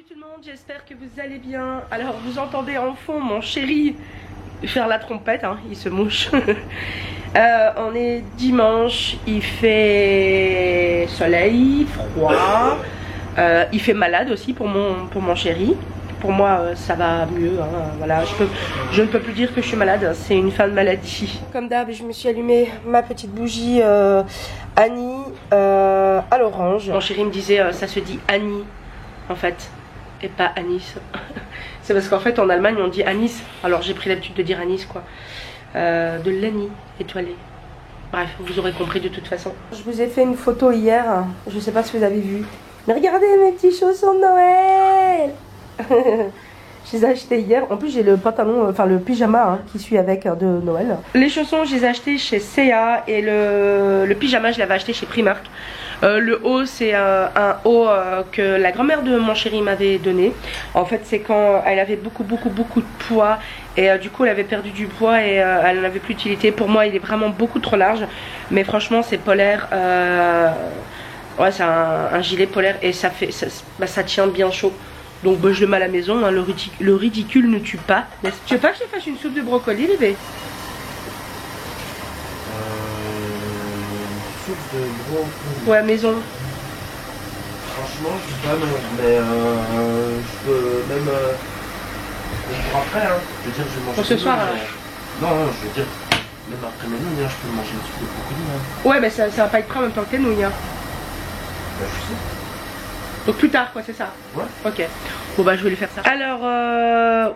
Salut tout le monde, j'espère que vous allez bien. Alors vous entendez en fond mon chéri faire la trompette, hein, il se mouche. On est dimanche, il fait soleil, froid, il fait malade aussi pour mon chéri. Pour moi ça va mieux, hein, voilà, je ne peux plus dire que je suis malade, c'est une fin de maladie. Comme d'hab, je me suis allumé ma petite bougie Annie à l'orange. Mon chéri me disait ça se dit Annie en fait et pas anis. C'est parce qu'en fait en Allemagne on dit anis, alors j'ai pris l'habitude de dire anis quoi. De l'Annie étoilée. Bref, vous aurez compris de toute façon. Je vous ai fait une photo hier, je sais pas si vous avez vu, mais regardez mes petits chaussons de Noël. Je les ai achetés hier. En plus j'ai le pantalon, enfin le pyjama hein, qui suit avec de Noël. Les chaussons je les ai achetés chez C&A et le pyjama je l'avais acheté chez Primark. Le haut c'est un haut que la grand-mère de mon chéri m'avait donné. En fait c'est quand elle avait beaucoup de poids et du coup elle avait perdu du poids et elle n'avait plus d'utilité. Pour moi il est vraiment beaucoup trop large, mais franchement c'est polaire. Ouais, c'est un gilet polaire et ça fait ça tient bien chaud. Donc bah, je le mets à la maison, hein, le ridicule ne tue pas. Tu veux pas que je te fasse une soupe de brocoli, bébé? Soupe de brocoli. Ouais, maison. Franchement, je dis pas non, mais je peux même pour après, hein. Je veux dire, je vais manger. Pour ce soir, non, je veux dire, même après mes nouilles, hein, je peux manger une soupe de brocoli. Hein. Ouais, mais ça va pas être prêt en même temps que tes nouilles. Hein. Bah, je sais. Donc plus tard quoi, c'est ça? Ouais. Ok. Bon bah je vais lui faire ça. Alors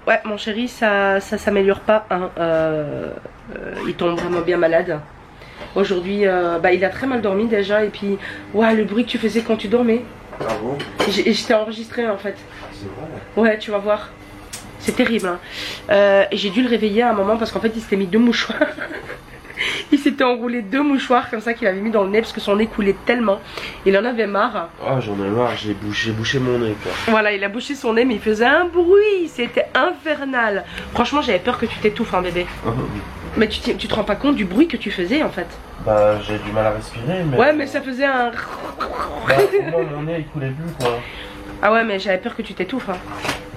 ouais mon chéri ça s'améliore pas hein. Il tombe vraiment bien malade. Aujourd'hui bah, il a très mal dormi déjà. Et puis ouais le bruit que tu faisais quand tu dormais. Ah bon? J'étais enregistré en fait. C'est vrai. Ouais tu vas voir. C'est terrible hein. J'ai dû le réveiller à un moment parce qu'en fait il s'était mis 2 mouchoirs. Il s'était enroulé 2 mouchoirs comme ça qu'il avait mis dans le nez parce que son nez coulait tellement. Il en avait marre. Ah j'en ai marre, j'ai bouché mon nez quoi. Voilà, il a bouché son nez mais il faisait un bruit, c'était infernal. Franchement j'avais peur que tu t'étouffes hein bébé. Mais tu te rends pas compte du bruit que tu faisais en fait. Bah j'ai du mal à respirer mais... Ouais mais ça faisait un... Bah pour moi mon nez il coulait plus quoi. Ah ouais mais j'avais peur que tu t'étouffes hein.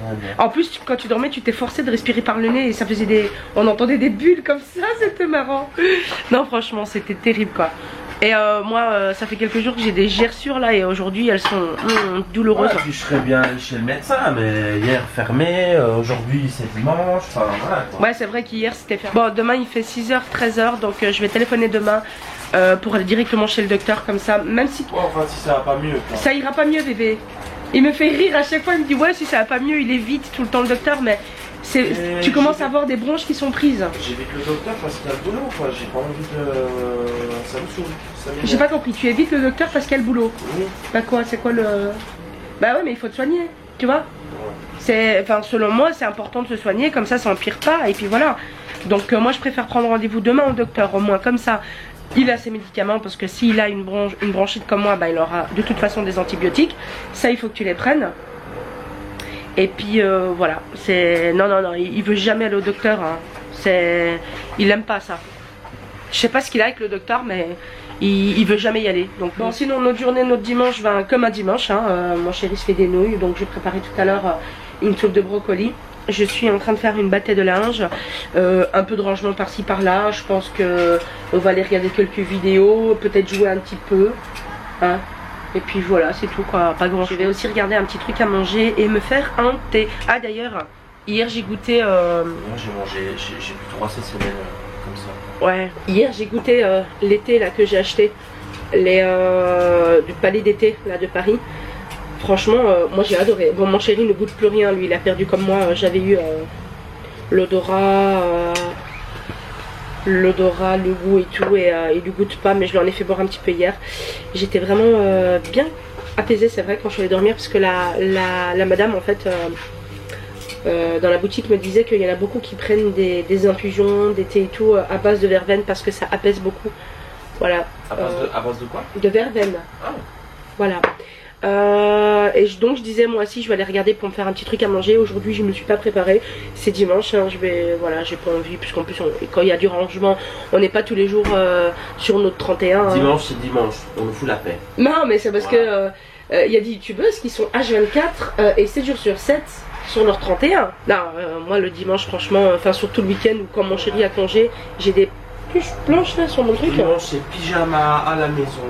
Ouais, en plus quand tu dormais tu t'es forcé de respirer par le nez et ça faisait des... On entendait des bulles comme ça, c'était marrant. Non franchement c'était terrible quoi. Et moi ça fait quelques jours que j'ai des gerçures là et aujourd'hui elles sont douloureuses. Ouais, puis je serais bien allé chez le médecin mais hier fermé, aujourd'hui c'est dimanche, enfin voilà quoi. Ouais c'est vrai qu'hier c'était fermé. Bon demain il fait 6h, 13h donc je vais téléphoner demain pour aller directement chez le docteur comme ça. Même si... Ouais, enfin si ça va pas mieux quoi. Ça ira pas mieux bébé. Il me fait rire à chaque fois, il me dit ouais si ça va pas mieux il évite tout le temps le docteur mais tu commences à avoir des bronches qui sont prises. J'évite le docteur parce qu'il y a le boulot quoi, j'ai pas envie de... ça me saoule. J'ai pas compris, tu évites le docteur parce qu'il y a le boulot. Oui. Bah quoi, c'est quoi le... Bah ouais mais il faut te soigner, tu vois. C'est, enfin selon moi c'est important de se soigner comme ça empire pas et puis voilà. Donc moi je préfère prendre rendez-vous demain au docteur au moins comme ça. Il a ses médicaments parce que s'il a une bronchite comme moi, bah, il aura de toute façon des antibiotiques. Ça il faut que tu les prennes. Et puis voilà, c'est... Non, il veut jamais aller au docteur. Hein. C'est... Il aime pas ça. Je sais pas ce qu'il a avec le docteur mais il veut jamais y aller. Donc bon sinon notre journée, notre dimanche va comme un dimanche. Hein. Mon chéri se fait des nouilles donc j'ai préparé tout à l'heure une soupe de brocoli. Je suis en train de faire une bâtée de linge, un peu de rangement par-ci par-là. Je pense que on va aller regarder quelques vidéos, peut-être jouer un petit peu, hein. Et puis voilà, c'est tout quoi, pas grand chose. Je vais aussi regarder un petit truc à manger et me faire un thé. Ah d'ailleurs, hier j'ai goûté... Moi j'ai mangé, j'ai plus 3 semaines comme ça. Ouais, hier j'ai goûté l'été là que j'ai acheté, du palais d'été là de Paris. Franchement, moi j'ai adoré. Bon, mon chéri ne goûte plus rien, lui il a perdu comme moi. J'avais eu l'odorat, le goût et tout, et il lui goûte pas, mais je lui en ai fait boire un petit peu hier. J'étais vraiment bien apaisée, c'est vrai, quand je suis allée dormir, parce que la madame en fait, dans la boutique me disait qu'il y en a beaucoup qui prennent des infusions, des thés et tout, à base de verveine, parce que ça apaise beaucoup. Voilà. À base de quoi? De verveine. Ah. Voilà. Et donc je disais moi aussi je vais aller regarder pour me faire un petit truc à manger. Aujourd'hui je me suis pas préparée, c'est dimanche hein, voilà, j'ai pas envie puisqu'en plus quand il y a du rangement on n'est pas tous les jours sur notre 31 dimanche. C'est dimanche, on nous fout la paix. Non mais c'est parce que Il y a des youtubeuses qui sont H24 et 7 jours sur 7 sur leur 31. Non, moi le dimanche franchement, enfin surtout le week-end ou quand mon chéri a congé, j'ai des pluches blanches là sur mon truc. Dimanche c'est pyjama à la maison.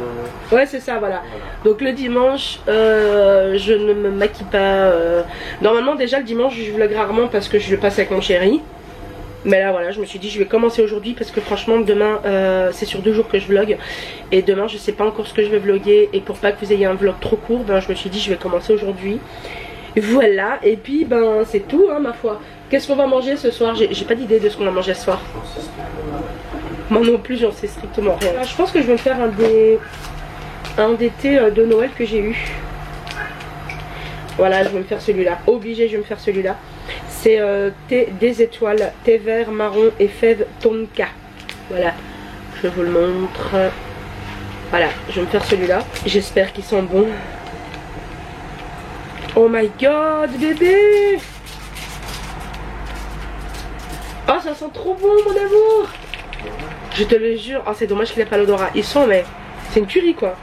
Ouais c'est ça, voilà. Donc le dimanche, je ne me maquille pas. Normalement déjà le dimanche je vlog rarement parce que je le passe avec mon chéri. Mais là voilà, je me suis dit je vais commencer aujourd'hui parce que franchement demain c'est sur 2 jours que je vlog. Et demain je sais pas encore ce que je vais vlogger. Et pour pas que vous ayez un vlog trop court, ben, je me suis dit je vais commencer aujourd'hui. Voilà, et puis ben c'est tout hein, ma foi. Qu'est-ce qu'on va manger ce soir? J'ai pas d'idée de ce qu'on va manger ce soir. Moi non plus j'en sais strictement rien. Je pense que je vais me faire un des thés de Noël que j'ai eu. Voilà, je vais me faire celui-là. Obligé, je vais me faire celui-là. C'est thé des étoiles, thé vert, marron et fève tonka. Voilà, je vous le montre. Voilà, je vais me faire celui-là. J'espère qu'ils sont bons. Oh my god, bébé! Oh, ça sent trop bon, mon amour! Je te le jure. Oh, c'est dommage qu'il n'ait pas l'odorat. Ils sont, mais c'est une tuerie, quoi.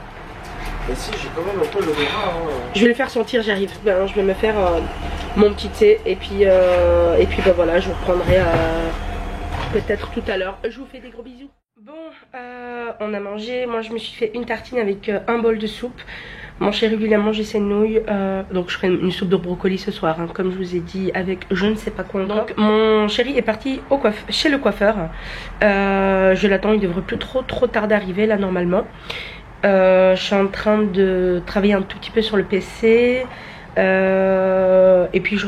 Mais si, j'ai quand même un peu l'odorat. Hein. Je vais le faire sentir, j'arrive. Ben, je vais me faire mon petit thé. Et puis ben voilà, je vous reprendrai peut-être tout à l'heure. Je vous fais des gros bisous. Bon, on a mangé. Moi, je me suis fait une tartine avec un bol de soupe. Mon chéri lui il a mangé ses nouilles, donc je ferai une soupe de brocoli ce soir, hein, comme je vous ai dit, avec je ne sais pas quoi. Donc mon chéri est parti chez le coiffeur. Je l'attends, il devrait plus trop tard d'arriver là normalement. Je suis en train de travailler un tout petit peu sur le PC. Et puis je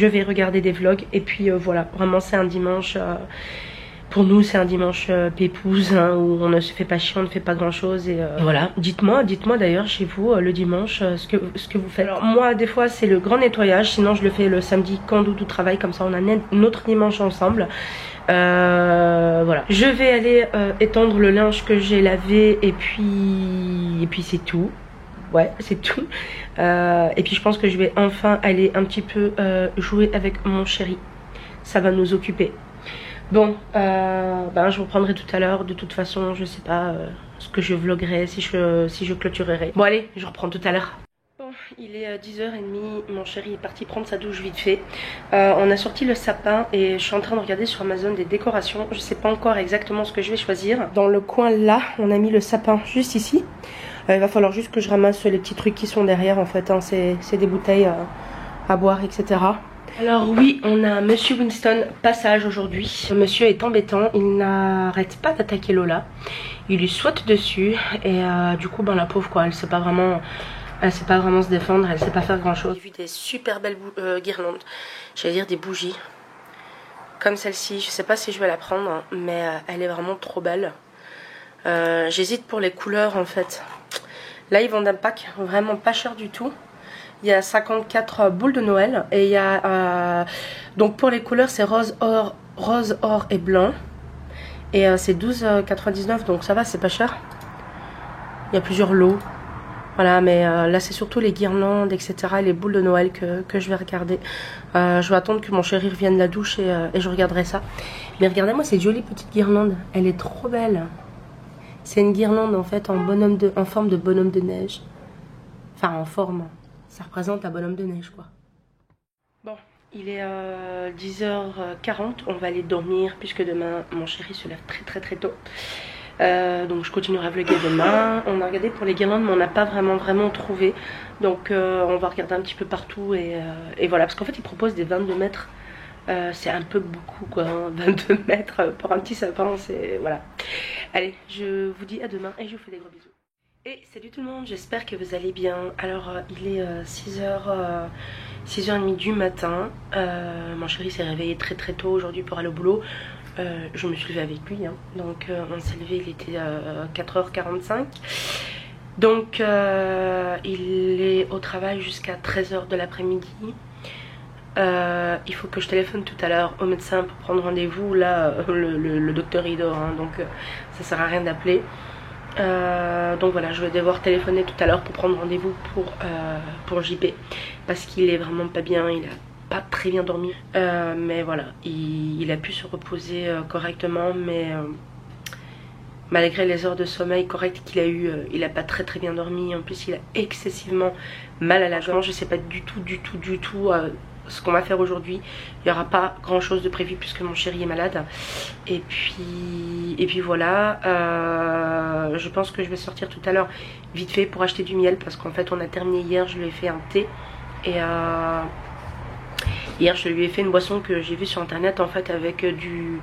vais regarder des vlogs. Et puis voilà, vraiment c'est un dimanche. Pour nous c'est un dimanche pépouze hein, où on ne se fait pas chier, on ne fait pas grand chose et voilà. Dites-moi d'ailleurs chez vous le dimanche ce que vous faites. Alors moi des fois c'est le grand nettoyage, sinon je le fais le samedi quand Doudou travaille, comme ça on a notre dimanche ensemble. Voilà. Je vais aller étendre le linge que j'ai lavé et puis c'est tout. Ouais, c'est tout. Et puis je pense que je vais enfin aller un petit peu jouer avec mon chéri. Ça va nous occuper. Bon, ben je vous reprendrai tout à l'heure. De toute façon, je sais pas ce que je vloguerai, si je clôturerai. Bon allez, je reprends tout à l'heure. Bon, il est 10h30, mon chéri est parti prendre sa douche vite fait. On a sorti le sapin et je suis en train de regarder sur Amazon des décorations. Je sais pas encore exactement ce que je vais choisir. Dans le coin là, on a mis le sapin juste ici. Il va falloir juste que je ramasse les petits trucs qui sont derrière en fait. Hein. C'est des bouteilles à boire, etc. Alors oui, on a Monsieur Winston passage aujourd'hui. Monsieur est embêtant, il n'arrête pas d'attaquer Lola. Il lui saute dessus et du coup ben la pauvre quoi, elle sait pas vraiment se défendre, elle sait pas faire grand chose. J'ai vu des super belles guirlandes, j'allais dire des bougies. Comme celle-ci, je sais pas si je vais la prendre, mais elle est vraiment trop belle. J'hésite pour les couleurs en fait. Là ils vendent un pack vraiment pas cher du tout. Il y a 54 boules de Noël et il y a donc pour les couleurs c'est rose, or et blanc et c'est 12,99 donc ça va, c'est pas cher. Il y a plusieurs lots, voilà, mais là c'est surtout les guirlandes etc et les boules de Noël que je vais regarder. Je vais attendre que mon chéri revienne de la douche et je regarderai ça. Mais regardez-moi cette jolie petite guirlande, elle est trop belle. C'est une guirlande en fait en forme de bonhomme de neige, enfin en forme. Ça représente un bonhomme de neige quoi. Bon, il est 10h40, on va aller dormir puisque demain mon chéri se lève très tôt. Donc je continuerai à vlogger demain. On a regardé pour les guirlandes mais on n'a pas vraiment trouvé. Donc on va regarder un petit peu partout et voilà. Parce qu'en fait ils proposent des 22 mètres. C'est un peu beaucoup quoi, hein, 22 mètres pour un petit sapin, c'est voilà. Allez, je vous dis à demain et je vous fais des gros bisous. Et salut tout le monde, j'espère que vous allez bien. Alors il est 6h30 du matin. Mon chéri s'est réveillé très tôt aujourd'hui pour aller au boulot. Je me suis levée avec lui hein. Donc on s'est levé, il était 4h45. Donc il est au travail jusqu'à 13h de l'après-midi. Il faut que je téléphone tout à l'heure au médecin pour prendre rendez-vous. Là le docteur il dort hein, donc ça sert à rien d'appeler. Donc voilà, je vais devoir téléphoner tout à l'heure pour prendre rendez-vous pour JP parce qu'il est vraiment pas bien, il a pas très bien dormi, mais voilà, il a pu se reposer correctement, mais malgré les heures de sommeil correctes qu'il a eu, il a pas très bien dormi. En plus il a excessivement mal à la jambe. Je sais pas du tout ce qu'on va faire aujourd'hui. Il n'y aura pas grand chose de prévu puisque mon chéri est malade. Et puis voilà. Je pense que je vais sortir tout à l'heure vite fait pour acheter du miel parce qu'en fait on a terminé hier, je lui ai fait un thé. Et hier je lui ai fait une boisson que j'ai vue sur internet en fait avec du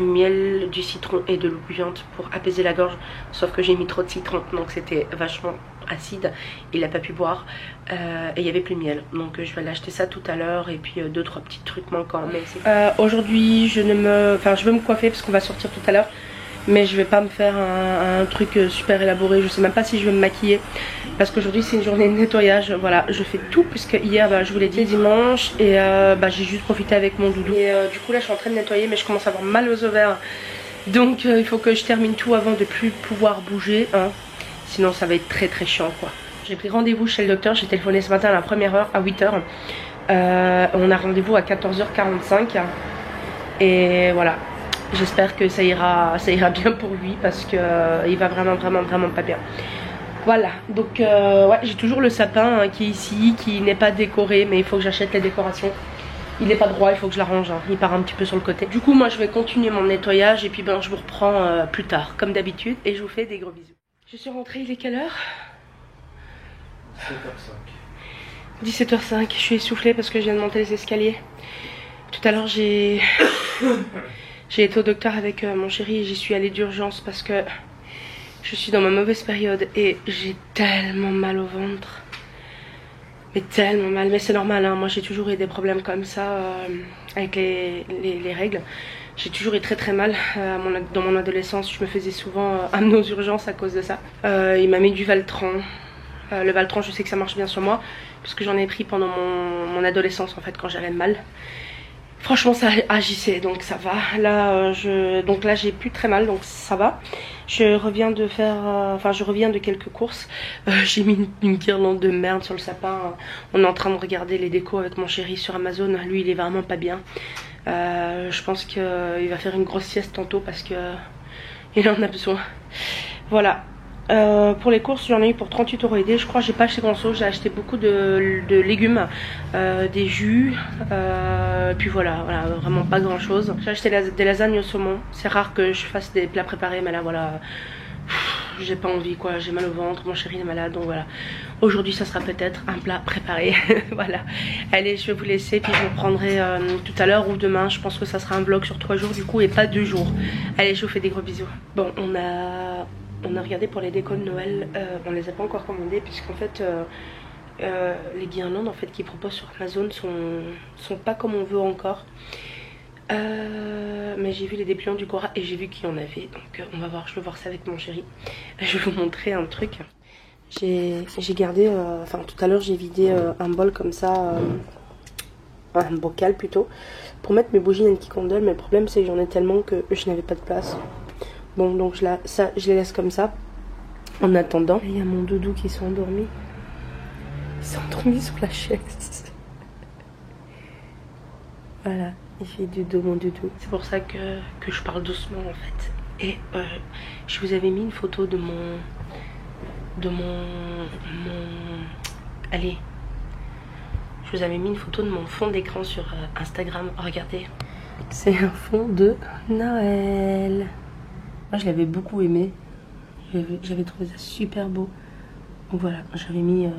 miel, du citron et de l'eau bouillante pour apaiser la gorge. Sauf que j'ai mis trop de citron donc c'était vachement acide, il n'a pas pu boire et il n'y avait plus de miel. Donc je vais aller acheter ça tout à l'heure et puis 2-3 petits trucs manquants. Aujourd'hui je vais me coiffer parce qu'on va sortir tout à l'heure. Mais je vais pas me faire un truc super élaboré. Je sais même pas si je vais me maquiller parce qu'aujourd'hui c'est une journée de nettoyage. Voilà, je fais tout puisque hier je vous l'ai dit dimanche. Et j'ai juste profité avec mon doudou. Et du coup là je suis en train de nettoyer mais je commence à avoir mal aux ovaires. Donc il faut que je termine tout avant de plus pouvoir bouger hein. Sinon ça va être très chiant quoi. J'ai pris rendez-vous chez le docteur. J'ai téléphoné ce matin à la première heure à 8h. On a rendez-vous à 14h45. Et voilà. J'espère que ça ira bien pour lui parce que il va vraiment pas bien. Voilà, donc ouais, j'ai toujours le sapin hein, qui est ici, qui n'est pas décoré, mais il faut que j'achète les décorations. Il n'est pas droit, il faut que je l'arrange, hein. Il part un petit peu sur le côté. Du coup, moi je vais continuer mon nettoyage et puis je vous reprends plus tard, comme d'habitude, et je vous fais des gros bisous. Je suis rentrée, il est quelle heure? 17h05. 17h05, je suis essoufflée parce que je viens de monter les escaliers. Tout à l'heure j'ai été au docteur avec mon chéri et j'y suis allée d'urgence parce que je suis dans ma mauvaise période et j'ai tellement mal au ventre. Mais tellement mal, mais c'est normal hein. Moi j'ai toujours eu des problèmes comme ça avec les règles. J'ai toujours eu très mal. Dans mon adolescence je me faisais souvent amener aux urgences à cause de ça. Il m'a mis du Valtran. Le Valtran je sais que ça marche bien sur moi puisque j'en ai pris pendant mon adolescence en fait quand j'avais mal. Franchement ça agissait donc ça va. Là donc là j'ai plus très mal donc ça va. Je reviens de faire je reviens de quelques courses. J'ai mis une guirlande de merde sur le sapin. On est en train de regarder les décos avec mon chéri sur Amazon. Lui il est vraiment pas bien. Je pense qu'il va faire une grosse sieste tantôt parce que il en a besoin. Voilà. Pour les courses j'en ai eu pour 38 € aidés. Je crois que j'ai pas acheté grand chose. J'ai acheté beaucoup de légumes, des jus, puis voilà, vraiment pas grand chose. J'ai acheté des lasagnes au saumon. C'est rare que je fasse des plats préparés mais là voilà, j'ai pas envie quoi, j'ai mal au ventre, mon chéri est malade donc voilà. Aujourd'hui ça sera peut-être un plat préparé. Voilà, allez je vais vous laisser puis je vous prendrai tout à l'heure ou demain. Je pense que ça sera un vlog sur 3 jours du coup et pas 2 jours. Allez je vous fais des gros bisous. Bon on a regardé pour les décos de Noël, on les a pas encore commandés puisqu'en fait les guirlandes en fait qu'ils proposent sur Amazon sont pas comme on veut encore. Mais j'ai vu les dépliants du Cora et j'ai vu qu'il y en avait donc on va voir, je vais voir ça avec mon chéri. Je vais vous montrer un truc. J'ai gardé, tout à l'heure j'ai vidé un bol comme ça, un bocal plutôt, pour mettre mes bougies Yankee Candle, mais le problème c'est que j'en ai tellement que je n'avais pas de place. Bon donc je les laisse comme ça en attendant. Il y a mon doudou qui s'est endormi. Il s'est endormi sur la chaise. Voilà, il fait dodo mon doudou. C'est pour ça que je parle doucement en fait. Et je vous avais mis une photo de mon allez. Je vous avais mis une photo de mon fond d'écran sur Instagram. Regardez. C'est un fond de Noël. Moi je l'avais beaucoup aimé, j'avais trouvé ça super beau. Donc voilà, j'avais mis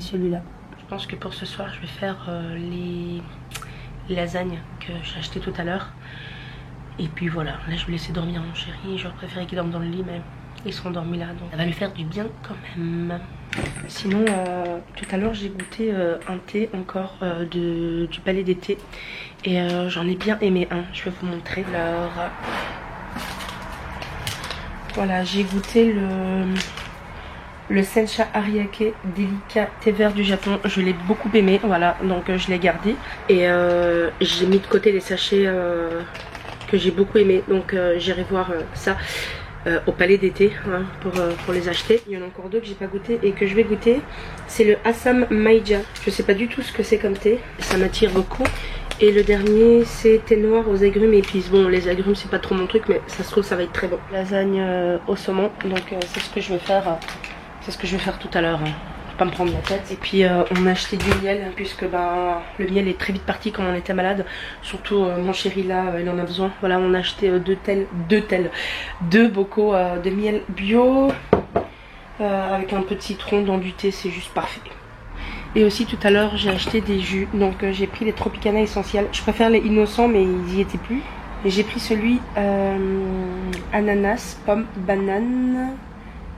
celui-là. Je pense que pour ce soir je vais faire les lasagnes que j'ai achetées tout à l'heure. Et puis voilà, là je vais laisser dormir mon chéri. J'aurais préféré qu'il dorme dans le lit mais ils sont endormis là donc ça va lui faire du bien quand même. Sinon tout à l'heure j'ai goûté un thé encore du Palais des Thés. Et j'en ai bien aimé un, je vais vous montrer. Alors voilà, j'ai goûté le Sencha Ariake délicat thé vert du Japon. Je l'ai beaucoup aimé, voilà, donc je l'ai gardé. Et j'ai mis de côté les sachets que j'ai beaucoup aimé. Donc j'irai voir ça au Palais d'été hein, pour les acheter. Il y en a encore deux que j'ai pas goûté et que je vais goûter. C'est le Assam Maija. Je sais pas du tout ce que c'est comme thé, ça m'attire beaucoup. Et le dernier c'est thé noir aux agrumes et épices. Bon, les agrumes c'est pas trop mon truc, mais ça se trouve ça va être très bon. Lasagne au saumon, donc c'est ce que je vais faire. C'est ce que je vais faire tout à l'heure. Pas me prendre la tête. Et puis on a acheté du miel puisque le miel est très vite parti quand on était malade, surtout mon chéri là il en a besoin. Voilà, on a acheté deux bocaux de miel bio avec un peu de citron dans du thé, c'est juste parfait. Et aussi tout à l'heure j'ai acheté des jus, donc j'ai pris les Tropicana essentiels. Je préfère les innocents mais ils y étaient plus. Et j'ai pris celui ananas, pomme, banane,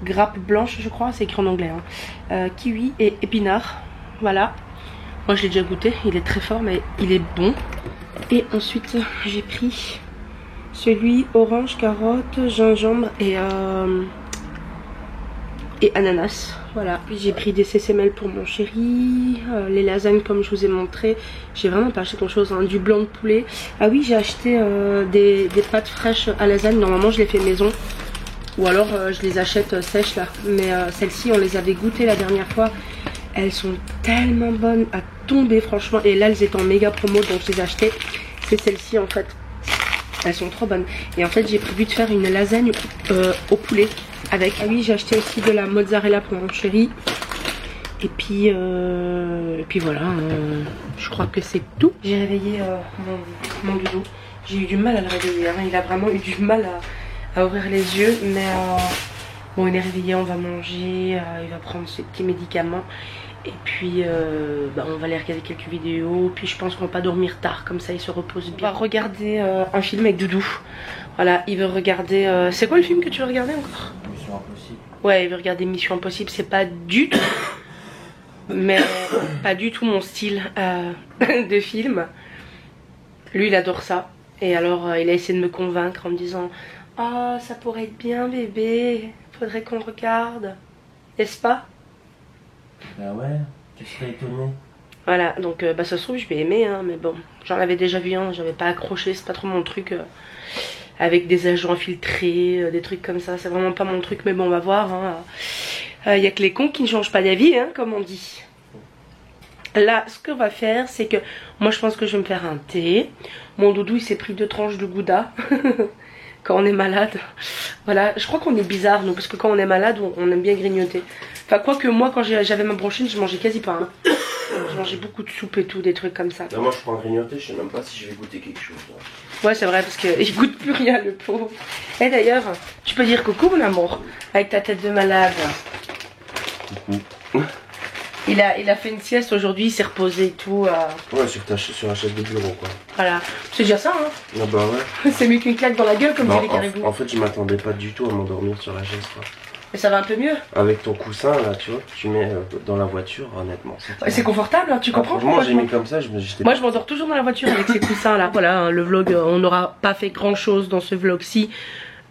grappe blanche je crois, c'est écrit en anglais hein. Kiwi et épinard. Voilà, moi je l'ai déjà goûté, il est très fort mais il est bon. Et ensuite j'ai pris celui orange, carotte, gingembre et ananas. Voilà, puis j'ai pris des CCML pour mon chéri, les lasagnes comme je vous ai montré. J'ai vraiment pas acheté grand chose, hein. Du blanc de poulet. Ah oui, j'ai acheté des pâtes fraîches à lasagne, normalement je les fais maison. Ou alors je les achète sèches là. Mais celles-ci on les avait goûtées la dernière fois. Elles sont tellement bonnes à tomber franchement. Et là elles étaient en méga promo donc je les ai achetées. C'est celles-ci en fait. Elles sont trop bonnes. Et en fait j'ai prévu de faire une lasagne au poulet avec. Ah oui, j'ai acheté aussi de la mozzarella pour mon chéri. Et puis voilà, je crois que c'est tout. J'ai réveillé mon doudou. J'ai eu du mal à le réveiller, hein. Il a vraiment eu du mal à ouvrir les yeux. Mais bon, il est réveillé, on va manger, il va prendre ses petits médicaments. Et puis on va aller regarder quelques vidéos. Puis je pense qu'on va pas dormir tard, comme ça il se repose bien. On va regarder un film avec Doudou. Voilà, il veut regarder... c'est quoi le film que tu veux regarder encore? Mission Impossible. Ouais, il veut regarder Mission Impossible. C'est pas du tout... mais pas du tout mon style de film. Lui il adore ça. Et alors il a essayé de me convaincre en me disant: oh ça pourrait être bien bébé, faudrait qu'on regarde, n'est-ce pas? Bah ouais, tu serais étonné. Voilà, donc ça se trouve je vais aimer hein, mais bon, j'en avais déjà vu un, j'avais pas accroché, c'est pas trop mon truc. Avec des agents infiltrés, des trucs comme ça, c'est vraiment pas mon truc, mais bon on va voir hein. Y a que les cons qui ne changent pas d'avis hein, comme on dit. Là ce qu'on va faire c'est que moi je pense que je vais me faire un thé. Mon doudou il s'est pris 2 tranches de gouda quand on est malade. Voilà, je crois qu'on est bizarre nous, parce que quand on est malade on aime bien grignoter. Enfin quoique moi quand j'avais ma bronchite je mangeais quasi pas hein. Je mangeais beaucoup de soupe et tout, des trucs comme ça. Non, moi je prends grignoter, je sais même pas si je vais goûter quelque chose là. Ouais c'est vrai parce qu'il goûte plus rien le pauvre. Et d'ailleurs tu peux dire coucou mon amour avec ta tête de malade. Coucou. Il a fait une sieste aujourd'hui, il s'est reposé et tout. Ouais, sur la chaise de bureau quoi. Voilà, c'est déjà ça hein. Ah bah ouais. C'est mieux qu'une claque dans la gueule comme dirait Caribou. En fait je m'attendais pas du tout à m'endormir sur la chaise quoi. Mais ça va un peu mieux. Avec ton coussin là tu vois, tu mets dans la voiture honnêtement. Ouais, c'est confortable hein, tu comprends? Moi j'ai mis comme ça, moi je m'endors toujours dans la voiture avec ces coussins là. Voilà, hein, le vlog, on n'aura pas fait grand chose dans ce vlog-ci.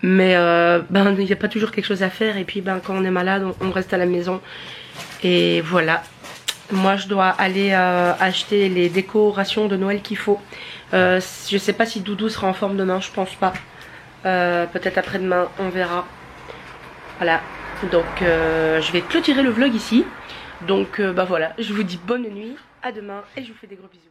Mais il n'y a pas toujours quelque chose à faire. Et puis quand on est malade on reste à la maison. Et voilà. Moi je dois aller acheter les décorations de Noël qu'il faut. Je sais pas si Doudou sera en forme demain, je pense pas. Peut-être après-demain, on verra. Voilà, donc je vais clôturer le vlog ici. Donc voilà, je vous dis bonne nuit, à demain et je vous fais des gros bisous.